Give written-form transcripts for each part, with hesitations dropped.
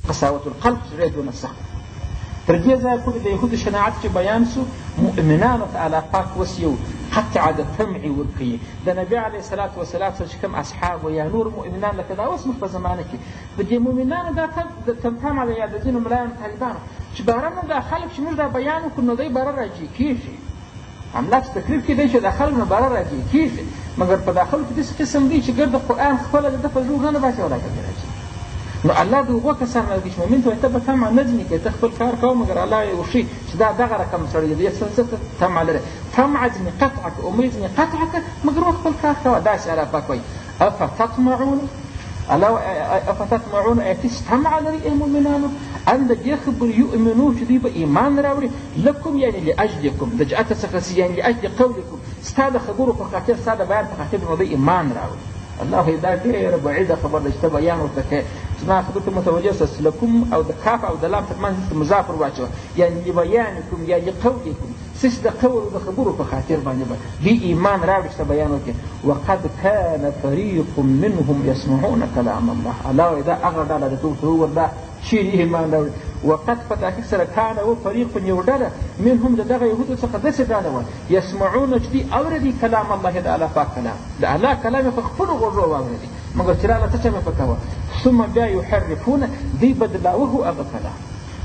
قساوة القلب زړه دونه سخت. تر دې ځایه پورې د یهودو شناعت چې بیان سو، مؤمنانو ته الله پاک اوس یو قطع د طمع ورکوي. د نبي علیه الصلاة وسلام سره چې کوم اصحاب یا نور مؤمنان لکه دا اوس موږ په زمانه کې د دې مؤمنانو دا تمام یا د ځینو ملایانو طالبانو چې بهره موږ دا خلک چې موږ دا بیان وکړو نو دی بهره راجع کېږي. همدا چې تکلیف کېدی چې دا خلک نه بهره راجع کېږي، مګر په داخلو کې داسې قسم دی چې ګرد قرآن خپله د ده په زړه نه باسي او راجع راځي. نو الله د هغو کسانو نه دی چې مؤمن ته وایي ته به طمع نه ځینې کوې، ته خپل کار کوه، مګر الله یې وښي چې دا دغه رقم سړی دی څه طمع لري. طمع ځینې قطعه که امید ځینې قطعه که، مګر خپل کار کوه. داسې الله پاک وایي افتطمعون آیا تاسې طمع لرئ ای مؤمنانو ان د دې خبرې یؤمنو چې دوی به ایمان راوړي لکم یعنې لاجلکم د جهته څخه یعنې لاجل قولکم ستا د خبرو په خاطر ستا د بیان په خاطر نو دوی ایمان راوړي. الله دا ډېره بعیده خبر ده چې ته بیان ورته کوې. زما خبرې ته متوجه سه، لکم او د کاف او د لام تر منځ مضاف ور واچوه، یعنې لبیانکم یا لقولکم ستاسې د قول او د خبرو په خاطر باندې به دوی ایمان راوړي چې ته بیان وکړې. وقد کان فریق منهم یسمعون کلام الله. الله وایي دا هغه ډله ده ته ورته ووایه چې ایمان راوړي. وقد په تحقیق سره کان و فریق یو ډله منهم د دغه یهودو څخه داسې ډله وه یسمعون چې دوی اورېدي کلام الله د الله پاک کلام، د الله کلام یې په خپلو غوږو واورېدي، مګر چې راله ته څه مې په کوه. ثم بیا یحرفونه دوی بدلاوه هغه کلام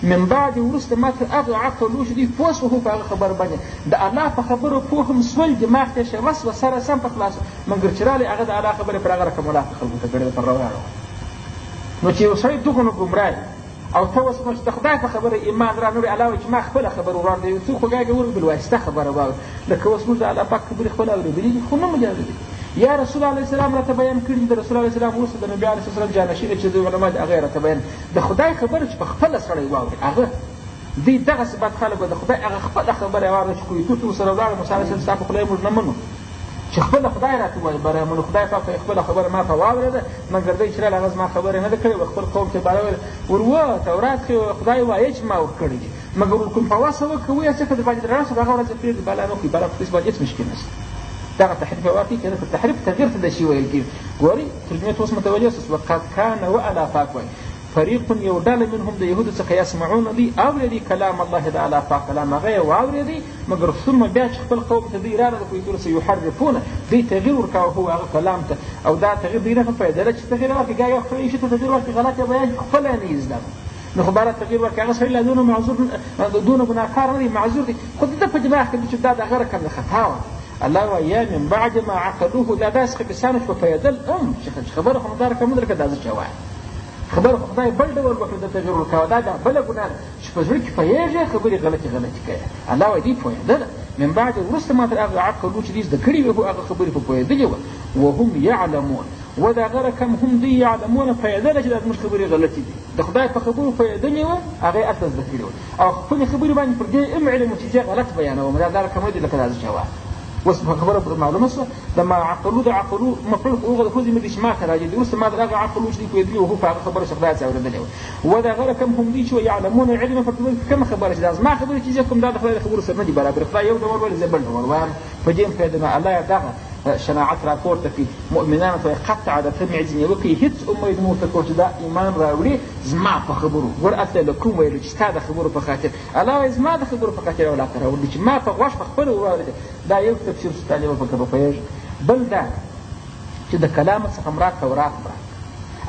من بعد وروسته ما تر هغه عقلو چې دوی پوه شوه په هغه خبر باندې د الله په خبرو پوه هم سول، دماغ ته یې وسوه سره سم په خلاص، مګر چې رالی هغه د الله خبرې پر هغه رقم ولاکه خلکو ته کړې ده پر روانه. نو چې یو سړی دغونه ګمراه او ته اوس نو چې د خدای په خبره ایمان را نه وړي، الله وایي چې ما خپله خبره وراړ دی، څوک خو ګاګه ور بالواسطه خبره واوري. لکه اوس موږ د الله پاک خبرې خپله اورېدلي دي خو نه مجاز دي. یا رسول الله علیه السلام راته بیان کړي د رسول الله علیه السلام وروسته د نبي علیه السلام جانشینه چې دوی علما دي هغه یې راته بیان د خدای خبره چې په خپله سړی واوري. هغه دوی دغسې بد خلک د خدای هغه خپله خبره یې واوري چې کویتو ته ورسره ولاړه موسی علیه السلام ستا په خوله یې موږ نه منو چې خپله خدای راته وایي بره منو. خدای پاک خپله خبره ما ته واورېده، مګر دی چې راله هغه زما خبرې نه ده کړې و خپل قوم ته باره ویل ورو تورات کې خدای وایي چې ما ورکړی دي، مګر ورکوم په وسه وکړه ویې څه که در باندې رڼا شوه هغه ورځ یې پرېږدي بلا نه وکړي بلا په داسې باندې هېڅ مشکل نشته. دغه تحریف یې واقع کېده. په تحریف تغییر ته د شي ویل کېږي. ګورئ ترجمې ته اوس متوجه سوس. وقد کان و الله پاک وایي فریق یو ډله منهم د یهودو څخه یسمعون دوی اورېدي کلام الله د الله پاک کلام هغه یې واورېدی، مګر ثم بیا چې خپل قوم ته دوی راغله په یتور سه یحرفونه دوی تغییر ورکاوه هو هغه کلام ته، او دا تغییر دوی نه فایده چې تغییر ورکړي ګا یو خپل شي ته تغییر ورکړي غلط یې بیان خپله نه یې زده نو خو باید تغییر ورکړي. هغه سړي لا دونه معذور دونه ګناهکار نه دی، معذور دی، خو د ده په دماغ کې چې دا د هغه رقم د خطا وه. الله وایي یا من بعد ما عقلوه دا داسې خبیثانو چې په فایده چې خبره خو دا رقم نه لکه دا زه چې وایم خبره خو خدای بل ډول وکړه د تغییر ورکوه دا بله ګناه ده چې په زړه کې پوهېږې خبرې غلطې کوې. الله وایي دوی پوهېده ده من بعد وروسته ما تر هغه عقلو چې دوی زده کړي وي هغه خبرې په پوهېدلې وه وهم یعلمون و د هغه رقم هم دوی یعلمونه پوهېدله چې دا زموږ خبرې غلطې دي. د خدای په خبرو پوهېدلې وه هغه یې هلته زده کړي وه او خپلې خبرې باندې پر دې هم علم و چې زه غلط بیانوم دا رقم نه دي لکه دا زه چې وایم. اوس خبره پر معلومه شوه لما عقلو د عقلو مفعول هغه د خو مې چې ما ته راځي وروسته ما د هغه عقلو چې دوی پوهېدلي وه په هغه خبره چې خدای څه اورېدلې وه و د هغه رقم هم دوی چې یعلمون علم په کومه خبره چې دا زما خبرې چې زه کوم دا د خدای د خبرو سره نه دي برابر. خدای یو ډول وایي زه بل ډول وایم په دې هم پوهېدم الله یې دغه شناعت راپورته کړي مؤمنانو ته یې قطع د طمع ځینې وکړي هېڅ امید مو ورته کړو چې دا ایمان راوړي زما په خبرو ګور هلته له کوم ویلو چې ستا د خبرو په خاطر الله وایي زما د خبرو په خاطر ولاته راوړي چې ما په غوږ په خپله واورېده. دا یو تفسیر چې طالبه پکې به پوهېږي. بل دا چې د کلام څخه مراد تورات مراد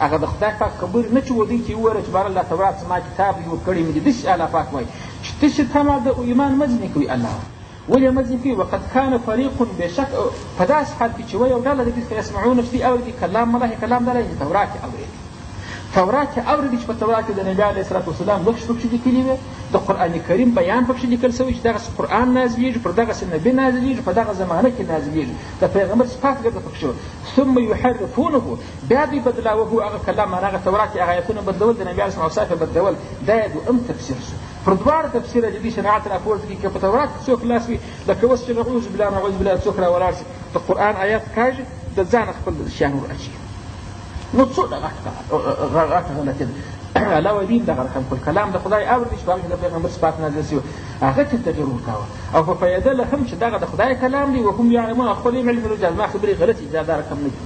هغه د خدای پاک خبرې نه چې ودوی چې وویله چې بهرالله تورات زما کتاب جوړ کړی مې دي داسې الله پاک وایي چې تاسې طمع د ایمان مه ځینې کوي. الله ولې مه ځینې کوي وقد کان فریق بشک په داسې حال کې چې وه یو ډله د دوی څخه یسمعون چې دوی اورېدي کلام الله کلام د الله تورات یې اورېدي تورات یې اورېدي چې په تورات کې د نبي علیه الصلاة وسلام نقش پکښې لیکلي وې د قرآن کریم بیان پکښې لیکل شوی چې دغسې قرآن نازلېږي پر دغسې نبي نازلېږي په دغه زمانه کې نازلېږي د پیغمبر صفات ګرده پکښې وه ثم یحرفونه بیا دوی بدلاوه هغه کلام هغه تورات هغه آیتونه بدلول د نبي علیه السلام اوصاف یې بدلول دا یې دویم تفسیر شو. پر دواړه تفسیره چې دوی شناعت راپورته کړي که په تورات کې څوک لاس وي لکه اوس چې نعوذ بالله څوک را ولاړ شي د قرآن آیات کاږي د ځانه خپل شیان ور اچوي نو څو غټه غلطي ده. الله وایي دوی دغه رقم کړ کلام د خدای اورېدي چې په هغه کې د پیغمبر صفات نازل شوي هغه ته تغییر ورکاوه او په فایده هم چې دغه د خدای کلام دی وهم یعلمون خپل علم له زما خبرې غلطې دا رقم نه دي.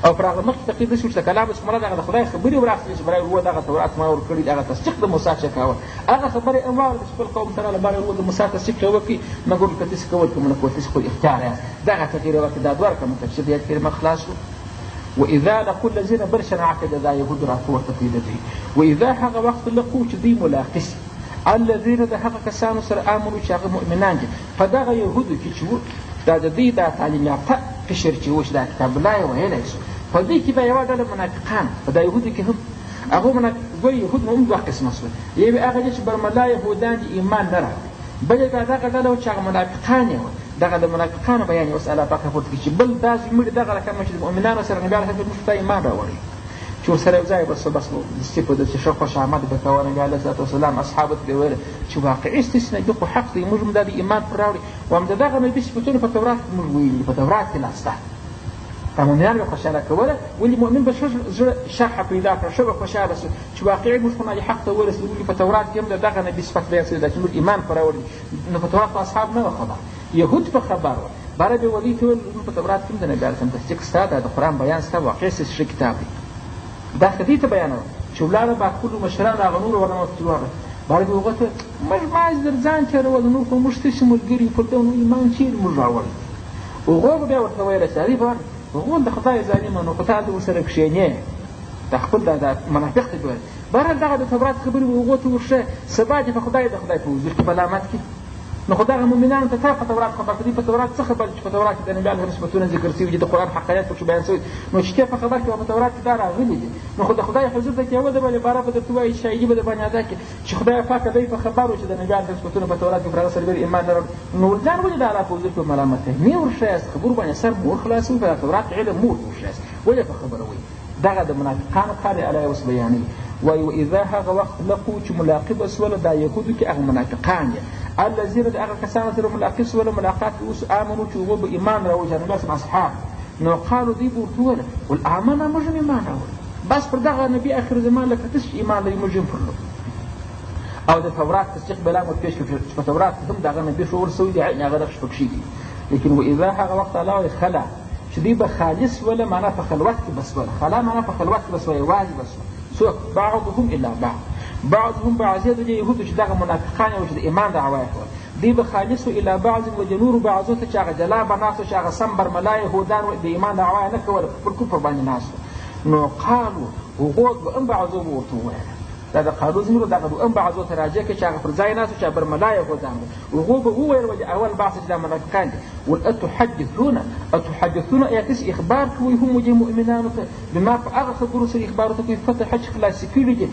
او پر هغه مخکې تقید داسې و چې د کلام څخه مراد هغه د خدای خبرې ورخلي چې برای هو دغه تورات ما ورکړي هغه تصدیق د موسی چې کاوه هغه خبرې هم واورېده چې خپل قوم ته راغله برای هو د موسی تصدیق چې وکړي مګر که تاسې کول که مونه کوئ تاسې خپل اختیار یاست دغه تغییر وکړي دا دوه رقمه تفسیر د آیت کریمه خلاص شو. وإذا لقوا الذين بل شناعة دا يهود راپورته کوي د دوی وإذا هغه وخت لقوا چې دوی ملاقات الذين د هغه کسانو سره آمنو چې هغه مؤمنان دي په دغه یهودو کې چې دا د دوی دا تعلیم یافته قشر چې و چې دا کتاب الله یې ویلی شو په دوی کې به یوه ډله منافقان په دا یهودو کې هم هغه ګویا یهود هم دوه قسمه شول یوې هغه دي چې برملا یهودان دي ایمان نه راوړي بلې دا دغه ډله و چې هغه منافقان یې وه دغه د منافقانو بیان یې اوس الله پاک راپورته کړي چې بل داسې مړي دغه رقم چې د مؤمنانو سره نبي علیه موږ ته ایمان راوړي چې ورسره یو ځای بس دستي په ده چې ښه خوش آمد به کوه نبي علیه صلات وسلام اصحابو ته به ویله چې واقعي ستاسې نبي خو حق دی موږ هم دا د ایمان پر راوړي و هم د دغه نبي صفتونه په تورات کې موږ ویلي په تورات کې ناسته دا مؤمنان به خوشحاله کوله ولې مؤمن به زړه شرحه پیدا کړه ښه به خوشحاله شو چې واقعي موږ خو حق ته ورسېدو ولې په تورات کې هم د دغه نبي صفت بیان شوی ده چې موږ ایمان پر راوړي نو په تورات په اصحاب نه وه خبر یهود په خبر وه باره به ولي ته ویل موږ په تورات کې هم د نبي علیه سلام تصدیق ستا دا د قرآن بیان ستا واقعي ښه کتاب دی دا خدای ته بیانوه چې ولاړه به ټولو مشران هغه نور ورنمستي وغه باره به هغه ته موږ باید در ځان تېرول نور خو موږ ستاسې ملګري پر ده نو ایمان چیرې موږ راوړی هغو به بیا ورته ویله چې علي بار هغو د خدای ظالمه نو خو تا ته ورسره کښېنې دا خپل دا منافق ته ویل بهرحال دغه د تورات خبرې به هغو ته ورشه سبا چې په خدای د خدای په حضور کې ملامت کړي نو خو دغه مؤمنانو ته تا په تورات خبر کړي په تورات څه خبر چې په تورات کې د نبي علیه نسبتونه ذکر شوي دي د قرآن حقایت پکښې بیان شوي نو چې ته په خبر کې په تورات کې دا راغلي دي نو خو د خدای حضور ته کې یوه دبل عباره به درته وایي شاهدي به درباندې ادا کړي چې خدای پاکه دی په خبر و چې د نبي علیه نسبتونه په تورات کې پر هغه سربېر ایمان نه راوړي نو ځان ولې د الله په حضور کې ملامت کوي مې ورښیاست خبرو باندې سر مور خلاصوي په تورات علم مور ورښیاست ولې په خبره وایي دغه د منافقانو کار یې الله اوس بیانوي وایي واذا هغه وخت لقو چې ملاقبه سوله دا یهودو کې هغه منافقان دي الذین د هغه کسانو سره ملاقات سوله ملاقات اوس آمنو چې هغوی به ایمان راوړي چې نبي اصحاب نو قالو دوی به ورته وویله ول آمنا موږ هم ایمان راوړي بس پر دغه نبي آخر زمان لکه تاسې چې ایمان لري موږ هم پرلو او د تورات تصدیق بلا مو پېښ کړو چې په تورات کې هم دغه نبي ښوول شوي دي هغه نقش پکښې دي لیکن واذا هغه وخت الله وایي خلا چې دوی به خالص وله معنا په خلوت کې بس وله خلا معنا په خلوت کې بس وله یوازې بس وله څوک بعضهم الا بعضهم بعضې د دې یهودو چې دغه منافقان یې چې د ایمان دعوا یې کوله دوی به خالصو الی بعض و د نورو بعضو ته چې هغه جلا به ناست و چې هغه سم برملا یهودان د ایمان دعوا یې نه کوله پر کفر باندې ناست نو قالو هغو به هم بعضو به ورته وویله دا د قالو زمرو دغه به هم بعضو ته راجع کړي چې هغه پر ځای ناست و چې برملا یهودان و هغو به وویل ولې اول بحث چې دا منافقان دي ول اتحدثون ایا تاسې اخبار کوئ هم دې مؤمنانو ته بما په هغه خبرو سره اخبار ورته کوئ فتح چې خلاصې کړي دي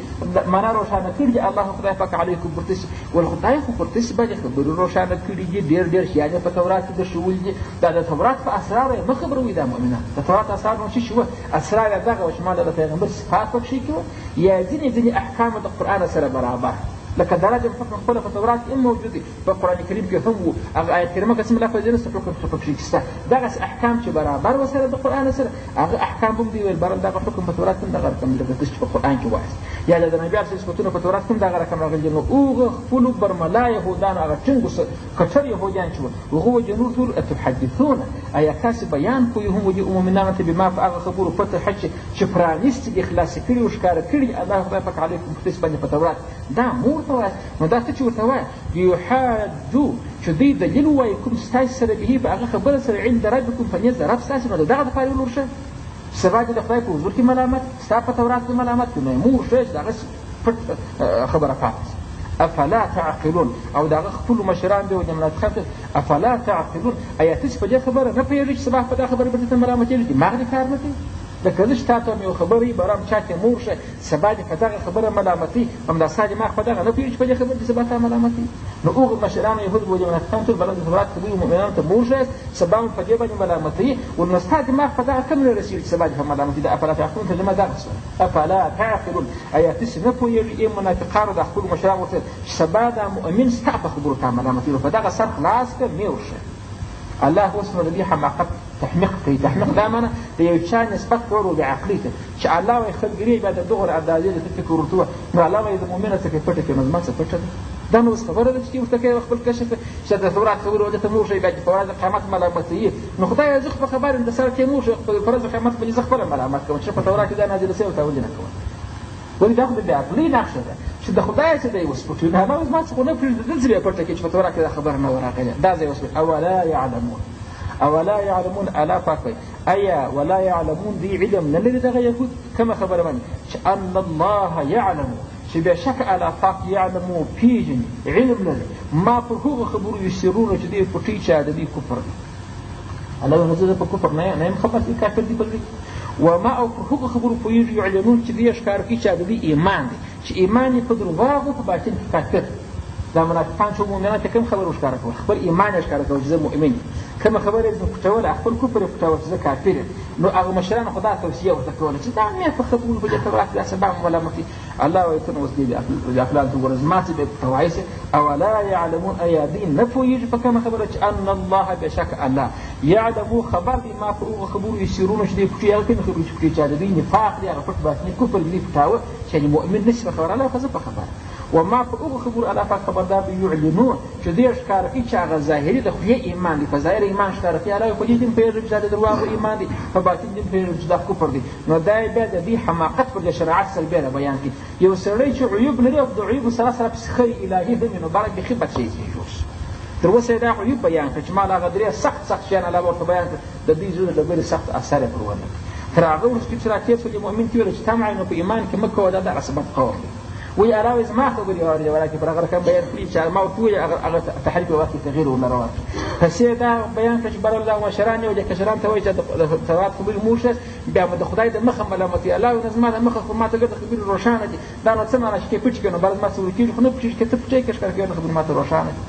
معنا روښانه کړي دي الله خدای پاک علیکم پر تاسې ول خدای خو پر تاسې باندې خبرې روښانه کړي دي ډېر شیان یې په تورات کې درښولي دي دا د تورات په اسرارو یې مه خبروئ دا مؤمنان د تورات اسرار نو څه وه اسرار یې دغه وه چې ما د پیغمبر صفات پکښې کې وه یا ځینې احکام د قرآن سره برابر لکه درجه حکم خپله په تورات کې هم موجود دي په قرآن کریم کې هم وو هغه آیت کریمه قسم لفظ یې نشته پکښې کې شته دغسې احکام چې برابر وسره د قرآن سره هغه احکام هم دوی ویل برل دغه حکم په تورات کې هم دغه رقم لکه تاسې چې په قرآن کې وایاست یا د نبي علیه صفتونه په تورات کې هم دغه رقم راغلي دي نو هغه خپلو برملا یهودانو هغه ټینګو کټر یهودیان چې وو هغه وجه نور ټول اتحدثونه ایا تاسې بیان کوئ هم وجه مؤمنانو ته بما په هغه خبرو فتح چې پرانیستي دي خلاصې کړي او ښکاره کړي الله خدای پاک علیکم په تاسې باندې په تورات دا مو ورته وایاست نو دا څه چې ورته وایه یحاجو چې دوی دلیل ووایي کوم ستاسې سره به په هغه خبره سره عند ربکم په نیز د رب ستاسې نو د دغه دپاره یې ورشه سبا چې د خدای په حضور کې ملامت ستا په تورات کې ملامت کړي نو یې مو ورشه چې د هغه پټ خبره پاتې افلا تعقلون او د هغه خپلو مشران دي او د منافقانو افلا تعقلون ایا تاسې په دې خبره نه پوهېږئ چې سبا په دا خبره به درته ملامتېږي دماغ دې کار نه کوي لکه زه چې تا ته هم یو خبره وي برام چا ته مور شه سبا دې په دغه خبره ملامتي همدا ستا دماغ په دغه نه پوهېږي چې په دې خبره دې سبا تا ملامتي نو هغو مشرانو یهود و منافقان ټول بلد د تورات کې دوی مؤمنانو ته مور شئ سبا هم په دې باندې ملامتوي ول نو ستا دماغ په دغه کم نه رسېږي چې سبا دې په ملامتي ده افلا تعقلون ترجمه دغه شوه افلا تعقلون ایا تاسې نه پوهېږئ ای منافقانو د خپلو مشرانو ورته چې سبا دا مؤمن ستا په خبرو تا ملامتي نو په دغه سر خلاص کړه مې ورشه الله اوس نو د دې حماقت تحمیق کوي تحمیق دا معنی د یو چا نسبت کولو بعقلي ته چې الله وایي خلګري بیا د دغو اندازې د فکر ورته نو الله وایي د مؤمنه څه کې پټه کړي نو زما څه پټه ده دا نو خبره ده چې ورته کوي خپل کشف چې د تورات خبرې وجه ته موږ بیا په ورځ قیامت ملامتوي. نو خدای زه په خبر د سره کې موږ په ورځ قیامت باندې زه خپله ملامت کوم چې په تورات کې دا نازله شوې ورته ولې نه کوم. ولې دا خو د عقلي نقشه ده چې د خدای څه دی وسپټو نه هغه اوس ما څه خو نه پرېږدي دلته بیا پورته کوي چې په تورات کې دا خبره نه ورغلې دا ځای وسپټ. اولا یعلمون الا پاک وایي ایا ولا یعلمون دی علم نه لري دغه یهود کومه خبره باندې چې ان الله یعلم چې بېشکه الله پاک یعلمو پیژني علم لري ما پر هغو خبرو یسرونه چې دوی پټوي چې د دوی کفر دی. الله وایي زه په کفر نه یم خبر دي کافر دي بل وما او پر هغو خبرو پوهېږي یعلنون چې دوی ښکاره کوي چې د دوی ایمان دی چې ایمان یې په درواغو په باطن کې کافر. دا منافقان چې مؤمنان ته کوم خبره ښکاره کوي خپل ایمان یې ښکاره کوي چې زه مؤمن یم. کومه خبره یې پټوله خپل کفر یې پټوه چې زه کافر یم. نو هغه مشرانو خو دا توصیه ورته کوله چې دا مې په خبرو په دې تورات دا سبا ملامتي. الله وایي ته نو اوس دې د عقلانو ته وګوره زما څه به پټه وایي اولا یعلمون ایا دوی نه پوهېږي په کومه خبره چې ان الله بېشکه الله یعلمو خبر دی ما په هغو خبرو یسرونه چې دوی پټوي هغه کومې خبرې چې پټوي چې د دوی نفاق دی هغه پټ باطني کفر دوی پټاوه چې یعنې مؤمن نه شي په خبره الله ښه زه په خبره وما په هغو خبرو الله پاک خبردار دی یعلنون چې دوی ښکاره کوي چې هغه ظاهري د خولې ایمان دی په ظاهر ایمان ښکاره کوي الله په دې دین پوهېږي چې دا د درواغو ایمان دی په باطن دین پوهېږي چې دا کفر دی. نو دا یې بیا د دوی حماقت پر د شریعت سره بیا بیان کړي. یو سړی چې عیوب لري او د عیوبو سره سره پسې ښه الهي هم وي نو باید بیخي بد شی ځي جوړ شي. تر اوسه یې دا عیوب بیان کړه چې ما له هغه درې سخت شیان الله ورته بیان کړه د دوی زړه د ډېرې سخت اثر یې پر ونه کړ. تر هغه وروسته چې راتېر شو د مؤمن ته ویل چې طمع نو په ایمان کې مه کوه دا دغسې بد قول دی. وی الله وایي زما خبرې اورېدې ولکن پر هغه رقم بیان کړي چې ما ورته وویل هغه تحریف په وخت کې تغییر ورله روان کړي. پسې دا بیان کړه چې بره دغه مشران یو دي کشران ته وایي چې د تورات خبرې موږ بیا د خدای د مخه ملامتوي. الله وایي زما د مخه خو ما ته ګرده خبرې روښانه دي دا نو څه معنا چې کې پټ کړي نو بله زما څه ورکېږي خو نه پټېږي که ته پټې کړې ښکاره کوې نو خبرې ما ته روښانه دي.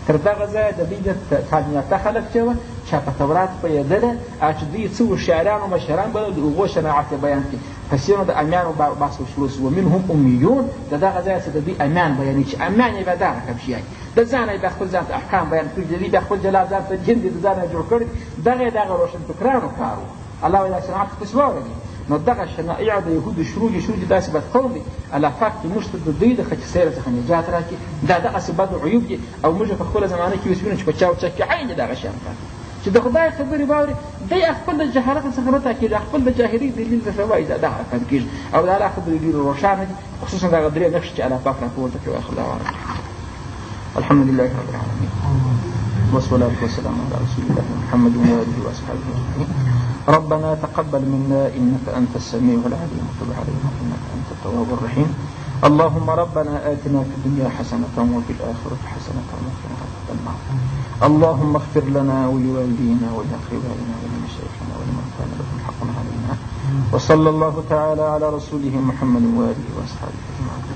تر دغه ځایه د دوی د تعلیماته خلک چې وه چا په تورات پوهېدله چې دوی څه هوښیاران او مشران به د هغو شناعت یې بیان کړي. پسې نو د امیانو بحث وشلو سو ومنهم امیون د دغه ځایه چې د دوی امیان بیانوي چې امیان یې بیا دا رقم شیان د ځانه یې بیا خپل ځان ته احکام بیان کړي د دوی بیا خپل جلال ځان ته جن دي د ځانه جوړ کړي دغه یې دغه روشنفکرانو کار و. الله وایي دا صنعت پسې واورېدي نو دغه شنایع د یهودو شروع دي داسې بد قول دی. الله پاک دې موږ ته د دوی د خچسیره څخه نجات راکړي. دا دغسې بد عیوب دي او موږ په خپله زمانه کې اوس وینو چې په چا او چا کې عین دي دغه شیان پاتې چې د خدای خبرې واوري دی خپل د جهالت څخه نه تاکېږي خپل د جاهلي دلیل څخه وایي دا دغه رقم کېږي او د الله خبرې ډېرې روښانه دي خصوصا دغه درې نښې چې الله پاک راپورته کوي. الله اعلم. الحمد لله رب العالمين والصلاة والسلام على رسول الله محمد وآله وأصحابه أجمعين. ربنا تقبل منا إنك أنت السميع العليم وتب علينا إنك أنت التواب الرحيم. اللهم ربنا آتنا في الدنيا حسنة وفي الآخرة حسنة وقنا عذاب النار. اللهم اغفر لنا ولوالدينا ولأقربائنا ولمشايخنا ولمن كان لهم حق علينا. وصلى الله تعالى على رسوله محمد وآله وأصحابه أجمعين.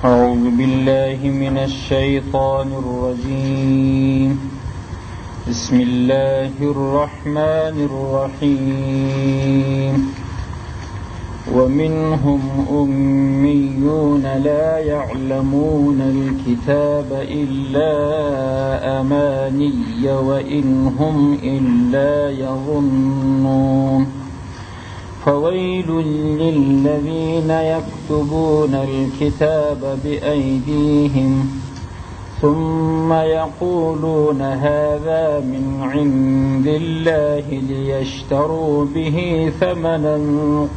أعوذ بالله من الشيطان الرجيم. بسم الله الرحمن الرحيم. ومنهم أميون لا يعلمون الكتاب إلا أماني وإن هم إلا يظنون. فويل للذين يكتبون الكتاب بأيديهم ثم يقولون هذا من عند الله ليشتروا به ثمنا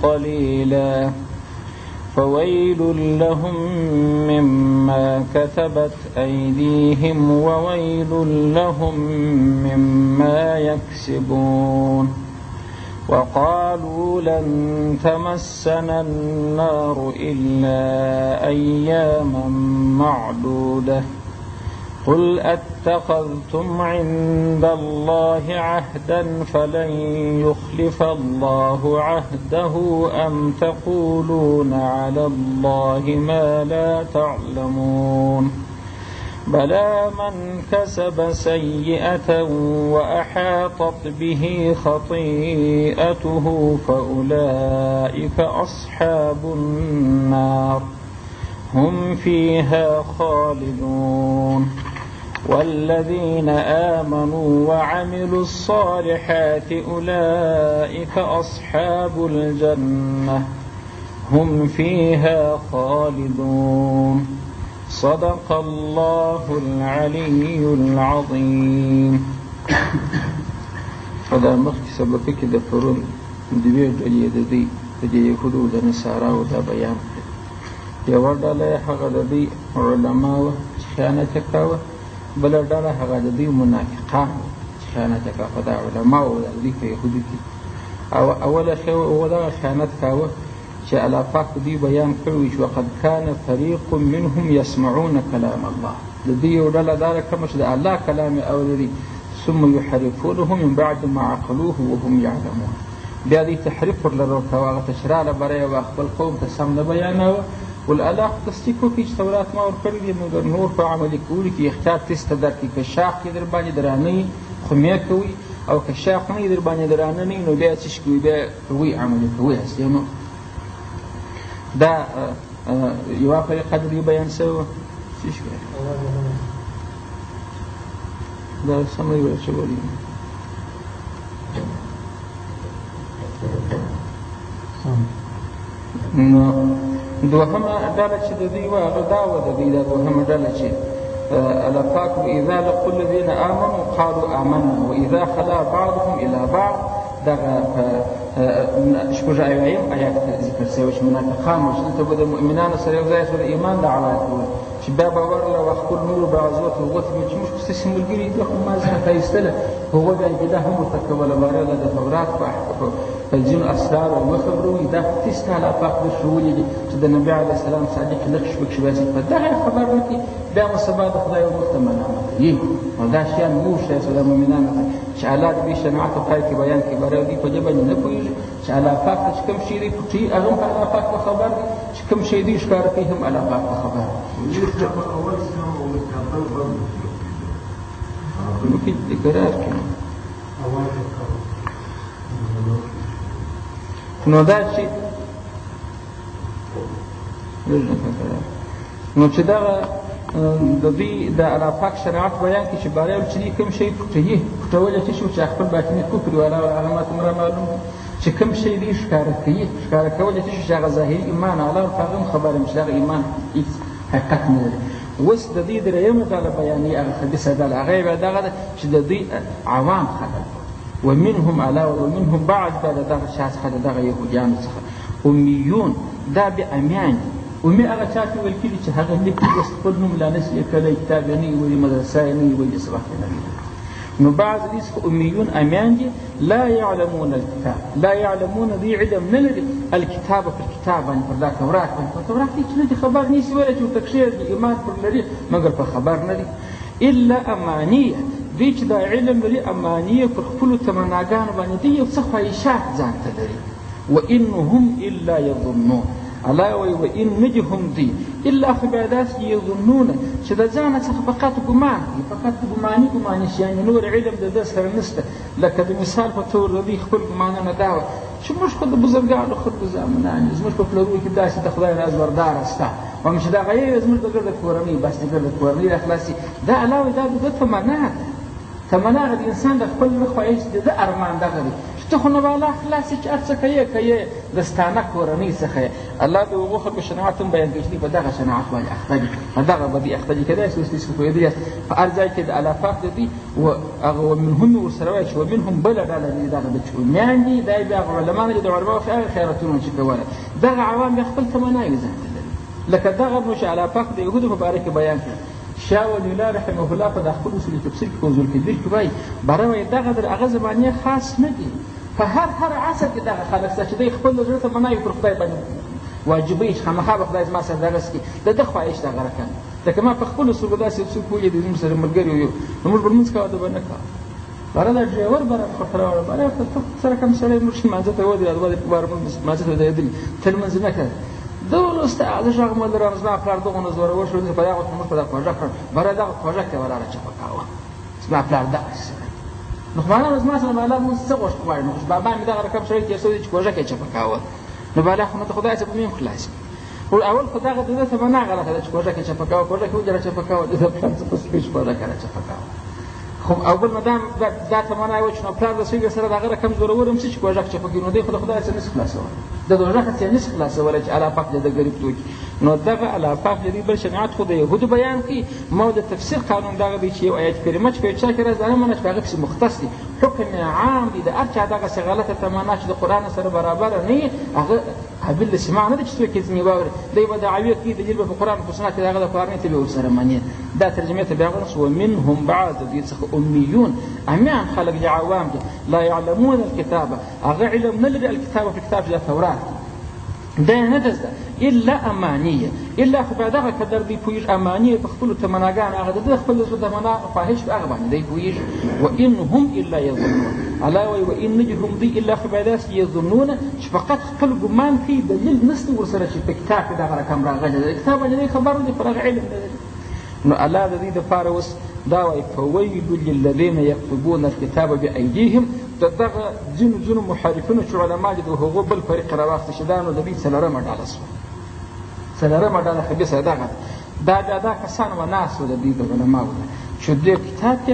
قليلا فويل لهم مما كتبت أيديهم وويل لهم مما يكسبون. وقالوا لن تمسنا النار إلا أياما معدودة قل أتخذتم عند الله عهدا فلن يخلف الله عهده أم تقولون على الله ما لا تعلمون. بلى من كسب سيئة وأحاطت به خطيئته فأولئك أصحاب النار هم فيها خالدون. والذين آمنوا وعملوا الصالحات أولئك أصحاب الجنة هم فيها خالدون صدق الله العلي العظيم. هذا مخکې سبقي کې د پرون دوې ډلې د دوی د یهودو او د نصاراو دا بیان کړی. یوه ډله یې هغه د دوی علما وه چې خیانت یې کاوه، بله ډله هغه د دوی منافقان وه چې خیانت یې کاوه. په دا علماو او د دوی په یهودو کې اوله دغه خیانت کاوه چې الله پاک دوی بیان کړی چې وقد کان فریق منهم یسمعون کلام الله. د دوی یو ډله دا ده کومه چې د الله کلام یې اورېدی، ثم يحرفونه من بعد ما عقلوه وهم يعلمون. بیا دوی تحریف ورله ورکوه، هغه تشراله بری وه، خپل قوم ته سم نه بیانوه. ول الله تصدیق وکړي چې تورات ما ورکړي دي، مګر نور په عملي کولو کې احتیاط تېسته درکړي. که شاق یې در باندې درانه وي خو مې کوئ، او که شاق نه یې در باندې درانه نه وي نو بیا څه شي کوئ، بیا کوئ عملي کوئ هسې نو. دا یوه طریقه د دوی بیان شوې وه. څه شي دا سمه یې واچولې. نو دوهمه ډله چې د دوی وه هغه دا وه، د دوی دا دوهمه ډله چې الله پاک اذا لقوا الذین آمنوا قالوا آمنا واذا خلا بعضهم الى بعض. دغه شپږ اویایم آیات ذکر شوی چې منافقان وو چې دلته به د مؤمنانو سره یو ځای شو د ایمان دعوا یې کوله چې بیا به ورله و خپل نور بعضو ته وغوښتي چې موږ خو ستاسې ملګري دي، خو ما څخه ښه ایستله. هغوی بیا عقیده هم ورته کوله بارله د تورات په ځینو اسرارو وخبروي. دا خو تېسته الله پاک در ښوولي دي چې د نبي علیه السلام صادق نقش پکښې باسي. په دغه خبر نه کړي بیا مو سبا د خدای مخ ته ملامت کوي. او دا شیان مو ښایسته د مؤمنانو ته چې الله د دوی شناعت او پای کې بیان کړي، بری دوی په دې باندې نه پوهېږي چې الله پاک ته چې کوم شی دی پټوي هغه هم په الله پاک په خبر دی، چې کوم شی دوی ښکاره کوي هم الله پاک په خبر دی. نو کې تکرار کړي نو دا چې دغه د دوی د الله پاک شریعت بیان کړي چې بریال چې دوی کوم شی پټوي، پټول یې څه شي چې خپل باطني کفر وي. هغه ماته معلوم چې کوم شی دوی ښکاره کوي، ښکاره کول یې څه شي چې هغه ظاهري ایمان الله په هغه هم خبر یم چې دغه ایمان هېڅ حقیقت نه لري. اوس د دوی درېیمه ډله بیانوي هغه خبیثه ډله، هغه یې بیا دغه ده چې د دوی عوام خلک ومنهم علاوه ومنهم بعد دا دغه چا څخه د دغه یهودیانو څخه امیون. دا بیا امیان دي. امي هغه چا ته ویل کېږي چې هغه لیک اوس خپل نوم لا نسي لیکلی، کتاب یې نه وي ویلي، مدرسه یې نه وي ویلي، سبق یې نه وي. نو بعض دي څخه امیون امیان دي لا يعلمون الكتاب، لا يعلمون دوی علم نه لري الکتاب پر کتاب باندې، پر دا تورات باندې. په تورات کې چې نه دي خبر نشي ویلی چې ورته کښېږدي ایمان پر لري، مګر په خبر نه دي. الا امانیه، دوی چې دا علم لري امانیه پر خپلو تمناګانو باندې دي، یو څه خواهشات ځان ته لري. وانهم الا یظنون، الله وایي وان نه هم دي الا خو بیا داسې یظنونه چې د ځانه څخه فقط ګمان کوي، فقط ګماني شي، یعنې نور علم د ده سره نشته. لکه د مثال په طور د دوی خپل ګمانونه دا وه چې موږ خو د بزرګانو خلکو زامنان یو، زموږ په پلرو کې داسې د خدای راز ورداره شته، هم چې دغه یې زموږ د ګرده کورنۍ بس د ګرده کورنۍ را خلاصي. دا الله وایي دا د ده تمنا ده. تمنا د انسان د خپل نه خواهش د ده ارمان دغه دی چې ته خو نه به الله خلاصې چې هر څه کوې د ستانه کورنۍ څخه یې. الله د هغو خلکو شناعت هم بیان کوي چې دوی په دغه شناعت باندې اخته دي، په دغه به دوی اخته دي. کیدای شي اوس تاسو پوهېدلي یاست په هر ځای کې د الله پاک د دوی هغه ومنهم ورسره وایي چې ومنهم بله ډله دي دغه د چې امیان دي، دا یې بیا هغه علما نه دي د علماو چې هغه خیراتونه چې کوله. دغه عوام بیا خپل تمناوې ځان ته لري، لکه دغه نو چې الله پاک د یهودو په باره کې بیان کړي. شاه ولی الله رحمه الله په د خپل اصول تفسیر کې اصول کبیر کې وایي باره وایي دغه در هغه زمانې خاص نه دي، په هر عصر کې دغه خلک شته چې دوی خپل د زړه تمناوې پر خدای باندې واجبوي چې خامخا به خدای زما سره دغسې کړي، د ده خواهش دغه رقم. لکه ما په خپلو سترګو داسې یو څوک ولیدې زموږ سره ملګري یو، نو موږ به لمونځ کوه ده به نه کوه. باره دا ډریور به راخورته راوړه، باره ته سره کوم سړی موږ لمانځه ته ودرېد، د په باره موږ لمانځه ته ودرېدلي، ته لمونځ نه کوې. ده ویل استاد زه غږ مه لرم، زما پلار دغونه زورور شو، په دغه وخت موږ په دغه کوژه کړ، باره دغه کوژه کې ولاړه چپه کوه، زما پلار دغسې سړی. نو خو مانا زما سره به الله مونځ څه غوښت غواړي، نو بابا مې دغه رقم سړی تېر شوی دی چې کوژه کې یې چپه کوه، نو به الله خو نه ته خدای څه به مې هم خلاص کړي. اول خو دغه د ده تمنا غلطه ده چې کوژده کې چپه کوه، کوژده کې وجره چپه کوه، د ده پلار څه په سپېچ کوژده کړه چپه کوه. خو او بل مدام دا تمنا یې وه چې نو پلار د سوی سره د هغه رقم زورور هم شي چې کوژده کې چپه کړي، نو دی خو د خدای څخه نشي خلاصولی، د دوژخ څخه یې نشي خلاصولی چې الله پاک دې د غریب توکي. نو دغه الله پاک دې بل شریعت خو د یهودو بیان کړي. ما د تفسیر قانون دغه دی چې یو آیت کریمه چې په یو چا کې راځي هغه منه چې په هغه پسې مختص دي، حکم عام دی. د هر چا دغسې غلطه تمنا چې د قرآن سره برابره نه وي هغه قابل د سماع نه ده چې څوک یې ځینې واوري. دی به دعوې کوي دلیل به په قرآن په سنت کې د هغه د قرآن ته به ورسره مني. دا ترجمې ته بیا غوږ ومنهم بعض د دوی څخه امیون، امیان خلک دي عوام دي، لا یعلمون الکتابه، هغه علم نه لري الکتابه په کتاب چې د تورات دا یې نه ده زده الا امانیه، الا خو بیا دغه قدر دی پوهېږي امانیه په خپلو تمناګانو هغه د ده خپل زړه تمنا خواهش په هغه باندې دی پوهېږي. وان هم الا یظنون، الله وایي وان نه هم دی الا خو بیا داسې یظنونه چې فقط خپل ګمان کوي، دلیل نشته ورسره چې په کتاب کې دغه رقم راغلی دی، کتاب باندې دی خبر دی، پر هغه علم نه لري. نو الله د دې دپاره اوس دا وایي فویل للذین یکتبون الکتاب بایدیهم. دغه ځینو محرفینو چې علما دي د هغو بل فریق راواخېسته چې دا نو د دوی څلورمه ډله شوه، څلورمه ډله خبیثه دغه دا کسان و ناس و د دوی د علماو نه چې دې کتاب کې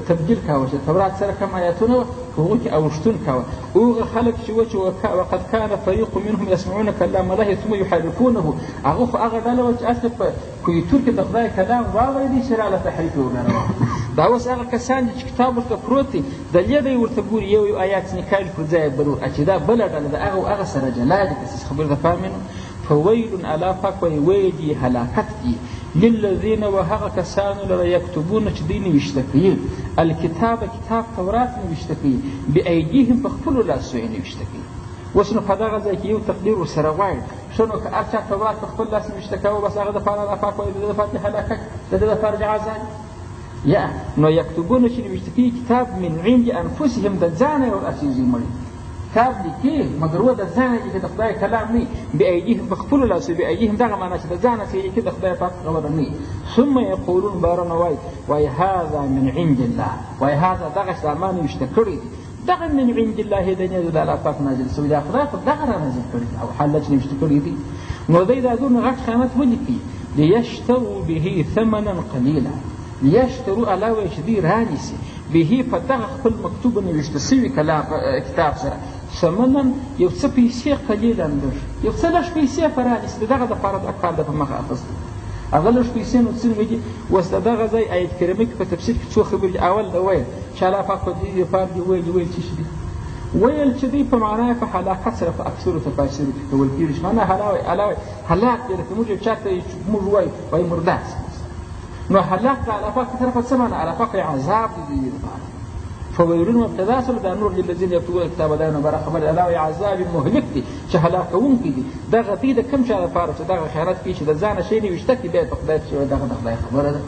تبدیل کاوه، چې تورات سره کم آیاتونه وه په هغو کې اوښتون کاوه. هغه خلک چې وه چې وقد کان فریق منهم یسمعون کلام الله ثم یحرفونه، هغه خو هغه ډله وه چې اصل په کویتور کې د خدای کلام واورېدی چې راله تحریف یې وګڼوه. دا اوس هغه کسان دي چې کتاب ورته پروت دی، دلیل یې ورته ګوري یو آیات ځینې کالي پر ځای بل چې دا بله ډله د هغه سره جلا دي. که خبر د فهمینو فویل الله پاک وایي ویل هلاکت دي للذین و هغه کسانو لره یکتبونه چې دوی نویشته کوي الکتاب کتاب تورات نویشته کوي بایدیهم په خپلو لاسو یې نویشته کوي. اوس نو په دغه ځای کې یو تقدیر ورسره غواړي ښه نو که هر چا تورات په خپل لاس نویشته کوه بس هغه دپاره الله پاک وایي د ده دپاره هلاکت، د ده دپاره عذاب. یا نو یکتبونه چې نویشته کوي کتاب من عند انفسهم د ځانه یې وراسیږي مړي کتاب لیکي مګر و د ځانه چې د خدای کلام نه وي بایدیهم په خپلو لاسو بایدیهم دغه معنا چې د ځانه چې لیکي د خدای پاک خبره نه وي. ثم یقولون بارونه وایي هذا من عند الله، وایي هذا دغه چې ما نویشته کړي دي دغه من عند الله د نه د الله پاک نازل شوي دا خدای خو دغه را نازل کړي او حالت چې نویشته کړي دي. نو دی دا دونه غټ خیانت ولیکي لیشتروا به ثمنا قلیلا، لیشتروا الله وایي چې دوی رانیسي به په دغه خپل مکتوب نویشته سوي کتاب سره ثمنا یو څه پیسې قلیلا لږ، یو څه لږ پیسې په رانیسي د دغه دپاره دا کار ده په مخه اخیستی. هغه لږ پیسې نو څنګه دي. اوس د دغه ځای آیت کریمه کې په تفسیر کې څو خبرې اول د ویل چې الله پاک په دې دپاره دي ویل څه شي دي ویل چې دوی په معنا په حلاقت سره په اکثرو تفاسیرو کې کول کېږي چې معنا هلاک دی لکه موږ یو چا ته موږ وایو مرداس نو هلاک د الله پاک په طرفه څه معنا الله پاک عذاب دی د دې دپاره. فویلون مبتدا سره دا نور للذین یکتبون الکتاب دا نو بره خبره الله وایي عذاب مهلک دی چې هلاکوونکی دی. دغه دوی د کوم چا لپاره چې دغه خیانت کوي چې د ځانه شی نویشته کړي بیا په خدای چې دغه د خدای خبره ده.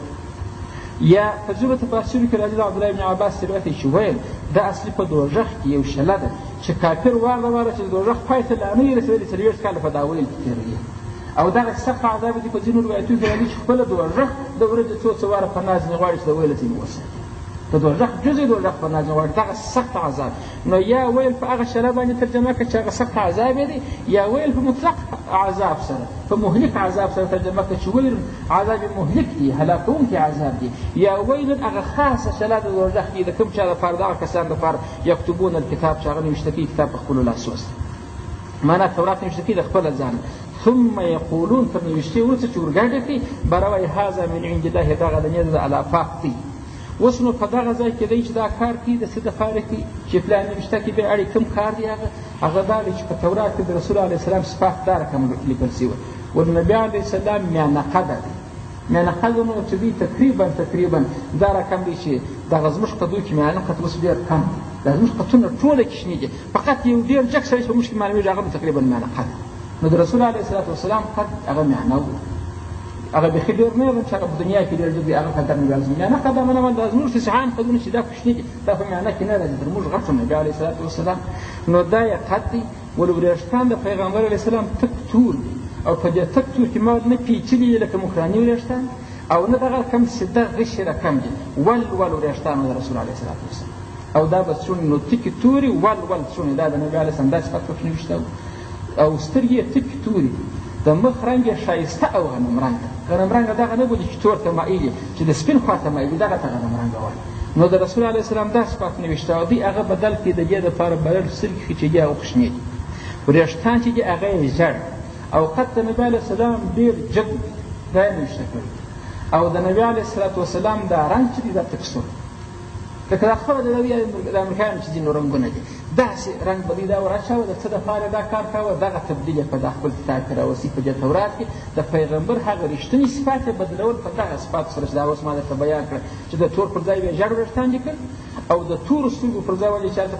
یا په ژبه تفاسیرو کې راځي د عبدالله بن عباس روایت چې ویل دا اصلي په دوژخ کې یو شله ده چې کافر واره چې د دوژخ پای ته لا نه یې رسېدلي 40 کاله په دا ویل کې تېروي. او دغه سخت عذاب دي په ځینو روایتونو کې راځي چې خپله دوژخ د ورځې څو واره په ناز نه غواړي چې د ویلو ځینې وساتي د دوژخ جزء دوژخ په ناز نه غواړي دغه سخت عذاب. نو یا ویل په هغه شله باندې ترجمه کړه چې هغه سخت عذاب دی، یا ویل په مطلق عذاب سره په مهلک عذاب سره ترجمه کړه چې ویل عذاب مهلک دی هلاکوونکی عذاب دی، یا ویل هغه خاصه شله د دوژخ دی د کوم چا لپاره دغه کسان لپاره یکتبون الکتاب چې هغه نویشته کوي کتاب په خپلو لاسو معنا تورات نویشته کوي د خپله ځانه. ثم یقولون تر نویشتې وروسته چې ورګډه کړي بره وایي هذا من عند الله دغه د نه د الله پاک دی. اوس نو په دغه ځای کې دی چې دا کار کوي د څه دپاره کوي چې پلان نویشته کې بیا اړې کوم کار دی هغه دا دی چې په تورات کې د رسول علیه السلام صفات دا رقم لیکل شوي و د نبي علیه السلام میانقده دی. میانقده نو چې دوی تقریبا دا رقم دی چې دغه زموږ قدو کې میانقد اوس ډېر کم دی. دا زموږ قدونه ټوله کې شنې دي فقط یو ډېر جګ سړی چې په موږ کې معلومېږي هغه تقریبا میانقد. نو د رسول علیه السلام قد هغه میانه و هغه بیخي ډېر نه یم چې هغه په دنیا کې ډېر جګ دی هغه قدر نه لازم میانه قد منه دا زموږ چې عام قدونه چې دا کوچني دي دا په میانه کې نه راځي تر موږ غټ نبي علیه السلام. نو دا یې قد دی ولو وریښتان د پیغمبر علیه السلام تک تور دی او په دې تک تور کې مواد نه پیچلي دي لکه مخراني وریښتان او نه دغه کم سیده غشي رقم دي ول وریښتانو د رسول علیه السلام او دا به څوڼې نو تکې تورې ول څوڼې دا د نبي علیه السلام دا صفت پکې نوشته او سترګې یې تکې تورې د مخ رنګ یې ښایسته او غنم رنګه. غنم رنګه دغه نه بولي چې تور ته مایل چې د سپین خوا ته مایل دغه ته غنم رنګه وایي. نو د رسول علیه السلام دا صفات نوشته او دوی هغه بدل کړي د دې دپاره بدل سترګې چې دي هغه کوچني دي، وریښتان چې دي هغه یې ژړ او قد د نبي علیه السلام ډېر جګ دا یې نوشته کړي او د نبي علیه الصلاة وسلام دا رنګ چې دی دا تک سور لکه دا خبره د امریکایانو چې ځینو رنګونه دي داسې رنګ به دوی دا وراچاوه. د څه دپاره دا کار کاوه؟ دغه تبدیل یې په دا خپل کتاب کې راوستي په دې تورات کې د پیغمبر هغه رښتیني صفات یې بدلول په دغه صفاتو سره چې دا اوس ما درته بیان کړه چې د تور پر ځای به یې ژړ وریښتان لیکل او د تورو سترګو پر ځای ولې چې هلته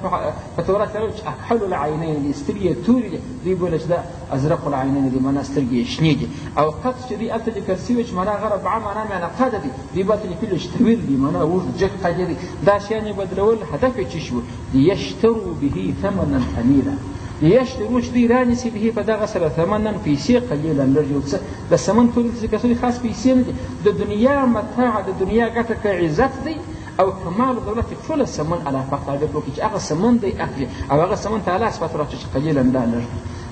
په تورات کې راغلي چې اکحل العینین دي، سترګې یې تورې دي، دوی بوله چې دا ازرق العینین دي، معنا سترګې یې شنې دي. او قد چې دوی هلته لیکل سوي چې معنا هغه ربعه معنا معنی قده دي، دوی به هلته لیکلي چې طویل دي معنا اوږد جګ قد دي. دا شیان یې بدلول هدف یې څه شو؟ لیشتروا به ثمنا قلیلا، لیشتروا چې دوی رانیسي به په دغه سره ثمنا پیسې قلیلا لږ یو څه د سمن ټول ځکه څه خاص پیسې نه دي، د دنیا متاع د دنیا ګټه که عزت دی او کمال دولت ټوله سمن علاقه تعبیر وکړي چې هغه سمن دی اخلي او هغه سمن ته الله صفات راکړي چې قلیلا دا لږ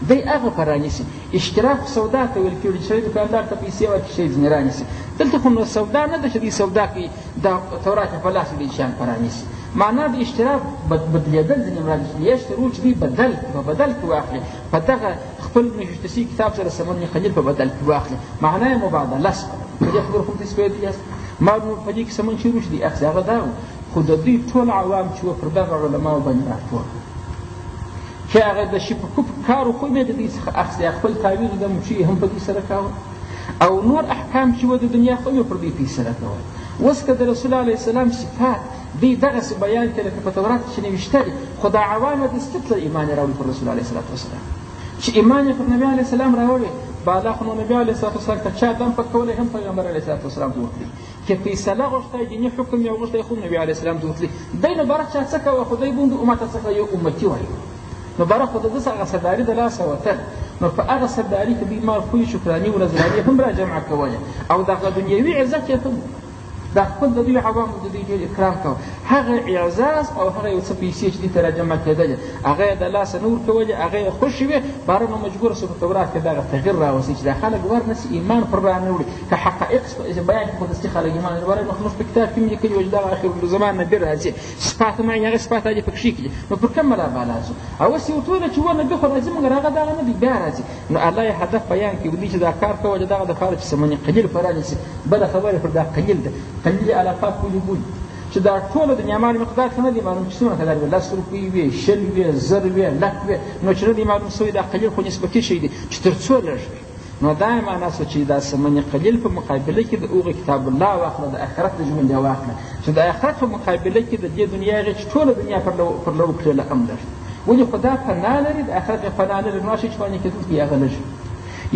دی هغه په رانیسي. اشتراک سودا ته ویل کېږي چې سړی دوکاندار ته پیسې ورکړي شی ځینې رانیسي. دلته خو نو سودا نه ده چې دوی سودا کوي دا تورات په لاس دي شیان په رانیسي. معنا د اشتراک بدلېدل ځینې مراد یشترو چې دوی بدل په بدل کې واخلي په دغه خپل نشته سي کتاب سره سمن قلیل په بدل کې واخلي. معنا یې مبادله است. په دې خبرو خو تاسو پوهېږئ معلومه په دې کې سمن چې روش دي اخذ هغه دا خو د دوی ټول عوام چې وه پر دغه علماو باندې راټول چې هغه د شي په کوپ کارو خو یې د دوی څخه اخذي خپل تعویض د مچي هم په دوی سره کاوه او نور احکام چې وه د دنیا خو یې پر دوی پې سره کول. اوس که د رسول علیه السلام صفات دوی دغسې بیان کړي لکه په تورات چې نوشته دي خو دا عوام یې داسې ټول ایمان یې راوړي پر رسول علیه السلام چې ایمان یې پر نبي علیه السلام راوړی بالا خو نو نبي علیه السلام که چا دم پکولی هم پیغمبر علیه السلام ته وتلي که فیصله غوښتی دیني حکم یې غوښتی خو نبي علیه السلام ته وتلي. دی نو بره چا څه کوه خو دی بوند امته څخه یو امتي وایي نو بره خو د ده هغه سرداري د لاسه وتل نو په هغه سرداري کې دوی مال خوی شکراني و نظراني هم را جمع کوله او دغه دنیوي عزت یې هم دا خپل د دوی عوامو د دوی ډېر اکرام کوه. هغه اعزاز او هغه یو څه پیسې چې دوی ته راجمع کېدلې هغه یې د لاسه نه ورکولې هغه یې خوښې وې باره نو مجبوره شو په تورات کې دغه تغیر راوستي چې دا خلک ورنسي ایمان پر رانه وړي که حقایق بیان کړي خو دستي خلک ایمان نه وړي. مخلوق په کتاب کې مې لیکلي وه چې دغه آخرالزمان نبي راځي صفات معي هغه صفات دې پکې کړي نو پر کومه رابالا شو اوس یې ورته ویله چې و نبي خو راځي مګر هغه دغه نه دی بیا راځي نو الله یې هدف بیان کړي ودي چې دا کار کوه چې دغه دپاره چې سمنې قلیل په رانیسي بله خبره پر دا قلیل ده قلیل علاقات بولي چې دا ټوله د نیامانو مقدار ته نه دي معلوم چې څومره قدر وي 10 روپۍ وي 10 وي 1000 وي لک وي نو چې نه دي معلوم سوی دا قلیل خو نسبتي شی دی چې تر څو لږ وي نو دا یې معنا سوه چې دا سمنې قلیل په مقابله کې د هغې کتاب الله واخله د آخرت د ژوند یې واخله چې د آخرت په مقابله کې د دې دنیا هغې چې ټوله دنیا پر لرو کړې له هم دښت ولې خو دا پناه لري د آخرت یې پناه لري نو شي چې باندې کېدونکي هغه لږ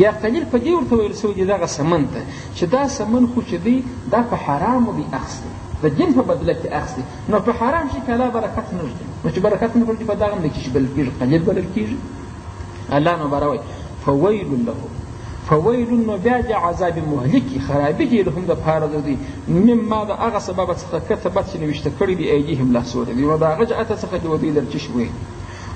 یا قلیل په دې ورته ویل سوي دي دغه سمن ته چې دا سمن خو چې دی دا په حرامو دی اخیستی د دین په بدله کې اخیستی نو په حرام شي که الله برکت نه ږدي نو چې برکت نه ږدي په دغه هم دی چې بلل کېږي قلیل بلل کېږي. الله نو باره وایي فویل لهم فویل نو بیا د عذاب مهلکي خرابي دي لهم دپاره د دوی مما د هغه سببه څخه کتبت چې نوشته کړي دي ایدیهم لاسونه دي نو د هغه جهته څخه چې و دوی لر څه شوی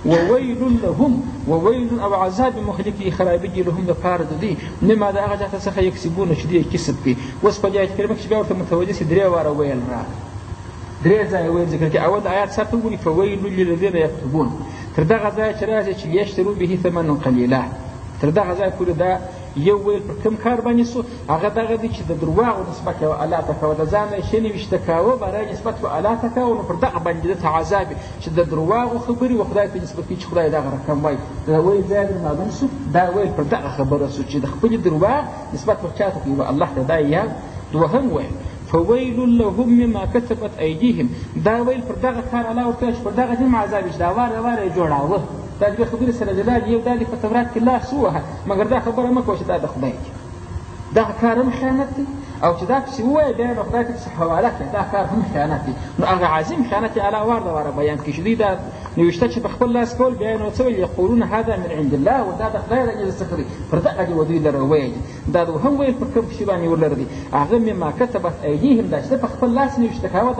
وویل لهم وویل او عذاب مهلکي خرابي دي لهم دپاره د دوی مما د هغه جهته څخه یکسبونه چې دوی کسب کوي. اوس په دې آیت کریمه کې چې بیا ورته متوجه سي 3 واره ویل راغلی 3 ځایه ویل ذکر کوي. اول آیات سره ته وګورئ فویل للذین یکتبون تر دغه ځایه چې راځي چې لیشترو به ثمنا قلیلا تر دغه ځایه پورې دا یو ویل پر کوم کار باندې سو هغه دغه دی چې د درواغو نسبت یې الله ته کوه د ځان نه یې ښه نویشته کاوه برای نسبت به الله ته کوه نو پر دغه باندې ده ته عذاب چې د درواغو خبرې و خدای ته نسبت کوي چې خدای دغه رقم وایي دا ویل ځای در معلوم سو دا ویل پر دغه خبره سو چې د خپلې درواغ نسبت به چا ته کوي و الله ته دا یې دوهم ویل فویل لهم مما کتبت ایدیهم دا ویل پر دغه کار الله ورته چې پر دغه دیم عذاب چې دا واره واره یې جوړاوه دا دوی خبرې سره جدا دي یو دا دې په تورات کې لاس ووهه مګر دا خبره مه کوه چې دا د خدای دی دغه کار هم خیانت دی او چې دا پسې ووایه بیا نو خدای ته پسې حواله کړې دا کار هم خیانت دی نو هغه عظیم خیانت یې الله وار د واره بیان کړي چې دوی دا نو ویشته چې په خپل لاس کول بیا نو څه ویل یقولون هذا من عند الله و دا د خدای د اجل څخه دی پر دغه دې ودوی لره ویل دا دوهم ویل پر کوم شي باندې ولر دی هغه مما کتبت ایدیهم دا چې په خپل لاس نه ویشته کاوه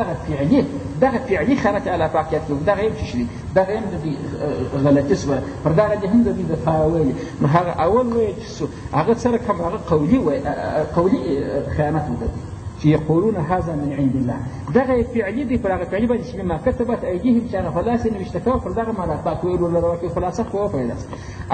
دغه فعلي خیانت علی پاکیت کې دغه یې شي دغه هم د غلطي سوه پر دغه دې هم د دې د فاویل نو هغه اول ویل چې هغه سره کوم هغه قولي خیانت وکړي چې یقولون هذا من عند الله دغه فعلي دی پر هغه فعلي باندې چې مما کتبت ایدیهم چې هغه خلاص یې نوشته کوه پر دغه معنا پاک ویل ولر ورکړي خلاصه خو وفیداست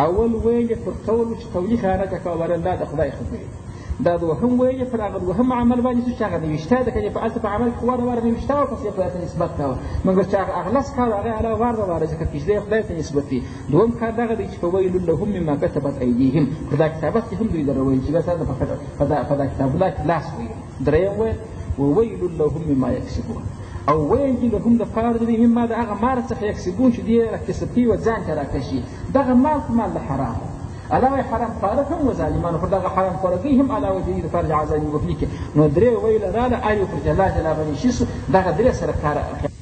اول ویل پر قول چې قولي خیانت کوه ور الله د خدای خبرې دا دوهم ویل پر هغه دوهم عمل باندې چې هغه نوشته ده که فعلت په عمل کې واره نوشته او پس یې خدای نسبت کوه مګر چې هغه اغلس کار هغه علاوه واره ځکه چې خدای ته نسبت دی دوم کار دغه دی چې فویل لهم مما کتبت ایدیهم خدای کتابت هم دوی دروي چې بس دا په کتاب الله لاس ویل دریم ویل وویل لهم مما یکسبون او ویل لهم د پاره دی مما د هغه مال څخه یکسبون چې دی کسب کوي و ځان ته راکشي دغه مال حرام علاوه حرام خالق هم وظالمان پر دغه حرام خورګي هم علاوه دې د فرج عزاني وکړي نو درې ویل رااله آیو پر جلا جلا باندې شي دغه درې سره کار